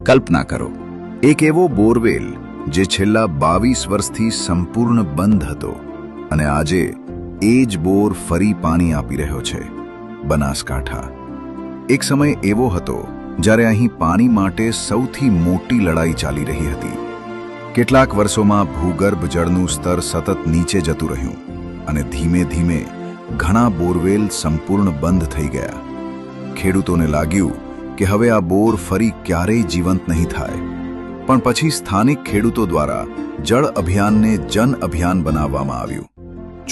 કલ્પના કરો, એક એવો બોરવેલ જે છેલ્લા 22 વર્ષથી સંપૂર્ણ બંધ હતો અને આજે એ જ બોર ફરી પાણી આપી રહ્યો છે. બનાસકાંઠા. એક સમય એવો હતો જ્યારે અહીં પાણી માટે સૌથી મોટી લડાઈ ચાલી રહી હતી. કેટલાક વર્ષોમાં ભૂગર્ભ જળનું સ્તર સતત નીચે જતું રહ્યું અને ધીમે ધીમે ઘણા બોરવેલ સંપૂર્ણ બંધ થઈ ગયા. ખેડૂતોને લાગ્યું કે હવે આ બોર ફરી ક્યારેય જીવંત નહીં થાય. પણ પછી સ્થાનિક ખેડૂતો દ્વારા જળ અભિયાનને જન અભિયાન બનાવવામાં આવ્યું.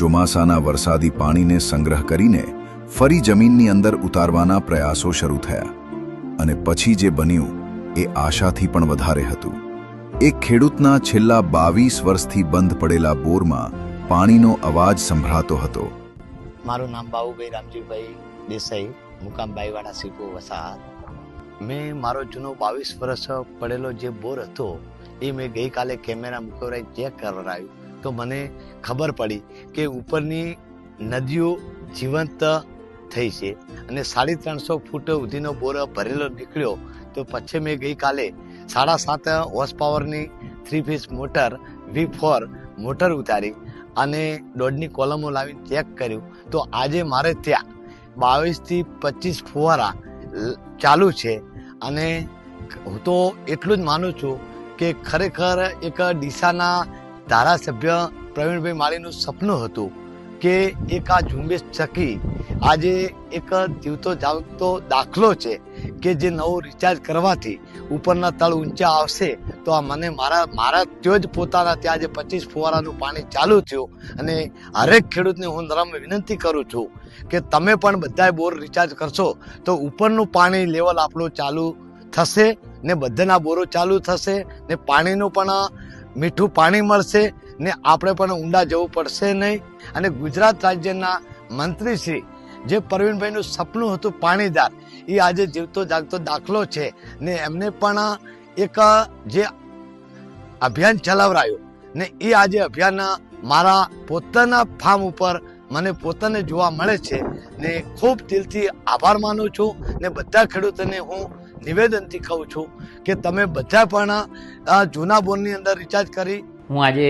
ચોમાસાના વરસાદી પાણીને સંગ્રહ કરીને ફરી જમીનની અંદર ઉતારવાના પ્રયાસો શરૂ થયા. અને પછી જે બન્યું એ આશાથી પણ વધારે હતું. એક ખેડૂતના છેલ્લા 22 વર્ષથી બંધ પડેલા બોરમાં પાણીનો અવાજ સંભળાતો હતો. મારું નામ બાબુભાઈ રામજીભાઈ દેસાઈ, મુકામ બાઈવાડા સીપો વસાહત. મેં મારો જૂનો 22 વર્ષ પડેલો જે બોર હતો એ મેં ગઈકાલે કેમેરા મૂકીને ચેક કરાવ્યું તો મને ખબર પડી કે ઉપરની નદીઓ જીવંત થઈ છે અને 350 ફૂટ સુધીનો બોર ભરેલો નીકળ્યો. તો પછી મેં ગઈકાલે 7.5 હોર્સ પાવરની 3 ફેઝ મોટર V4 મોટર ઉતારી અને દોડની કોલમો લાવીને ચેક કર્યું તો આજે મારે ત્યાં 22 થી 25 ફુવારા ચાલુ છે. અને હું તો એટલું જ માનું છું કે ખરેખર એક ડીસાના ધારાસભ્ય પ્રવીણભાઈ માળીનું સપનું હતું કે એક આ ઝુંબેશ ચકી આજે એક જીવતો જાગતો દાખલો છે કે જે નવો રિચાર્જ કરવાથી ઉપરના તળ ઊંચા આવશે. તો આ મને મારા ત્યાં જ પોતાના ત્યાં જે 25 ફુવારાનું પાણી ચાલુ થયું. અને હરેક ખેડૂતને હું નમ્ર વિનંતી કરું છું કે તમે પણ બધાએ બોર રિચાર્જ કરશો તો ઉપરનું પાણી લેવલ આપણું ચાલુ થશે ને બધાના બોરો ચાલુ થશે ને પાણીનું પણ મીઠું પાણી મળશે ને આપણે પણ ઊંડા જવું પડશે નહીં. અને ગુજરાત રાજ્યના મંત્રીશ્રી જે પ્રવીણભાઈનું સપનું હતું પાણીદાર, એ આજે જીવતો જાગતો દાખલો છે ને એમને પણ એક જે અભિયાન ચલાવરાયું ને એ આજે અભિયાન મારા પોતાના ફાર્મ ઉપર મને પોતાને જોવા મળે છે ને ખૂબ દિલથી આભાર માનું છું. ને બધા ખેડૂતોને હું નિવેદનથી કહું છું કે તમે બધા પણ જૂના બોરની અંદર રિચાર્જ કરી. હું આજે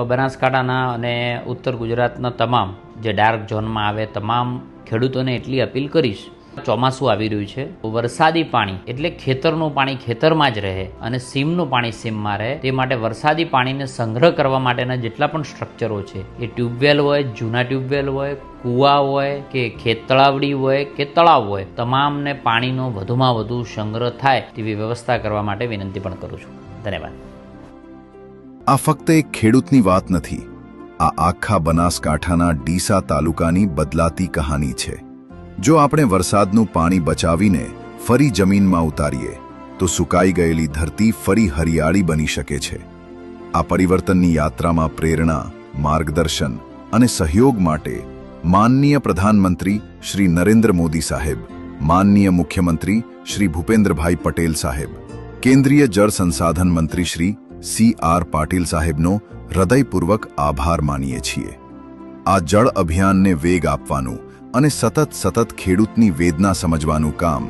બનાસકાંઠાના અને ઉત્તર ગુજરાતના તમામ જે ડાર્ક ઝોનમાં આવે તમામ ખેડૂતોને એટલી અપીલ કરીશ, ચોમાસું આવી રહ્યું છે, વરસાદી પાણી એટલે ખેતરનું પાણી ખેતરમાં જ રહે અને સીમનું પાણી સીમમાં રહે. તે માટે વરસાદી પાણીને સંગ્રહ કરવા માટેના જેટલા પણ સ્ટ્રક્ચરો છે, એ ટ્યુબવેલ હોય, જૂના ટ્યુબવેલ હોય, કૂવા હોય કે ખેતળાવડી હોય કે તળાવ હોય, તમામને પાણીનો વધુમાં વધુ સંગ્રહ થાય તેવી વ્યવસ્થા કરવા માટે વિનંતી પણ કરું છું. ધન્યવાદ. આ ફક્ત એક ખેડૂતની વાત નથી, આ આખા બનાસકાંઠાના ડીસા તાલુકાની બદલાતી કહાની છે. જો આપણે વરસાદનું પાણી બચાવીને ફરી જમીનમાં ઉતારીએ તો સુકાઈ ગયેલી ધરતી ફરી હરિયાળી બની શકે છે. આ પરિવર્તનની યાત્રામાં પ્રેરણા, માર્ગદર્શન અને સહયોગ માટે માનનીય પ્રધાનમંત્રી શ્રી નરેન્દ્ર મોદી સાહેબ, માનનીય મુખ્યમંત્રી શ્રી ભૂપેન્દ્રભાઈ પટેલ સાહેબ, કેન્દ્રીય જળ સંસાધન મંત્રી શ્રી CR પાટીલ સાહેબનો હૃદયપૂર્વક આભાર માનીએ છીએ. આ જળ અભિયાનને વેગ આપવાનું અને સતત ખેડૂતની વેદના સમજવાનું કામ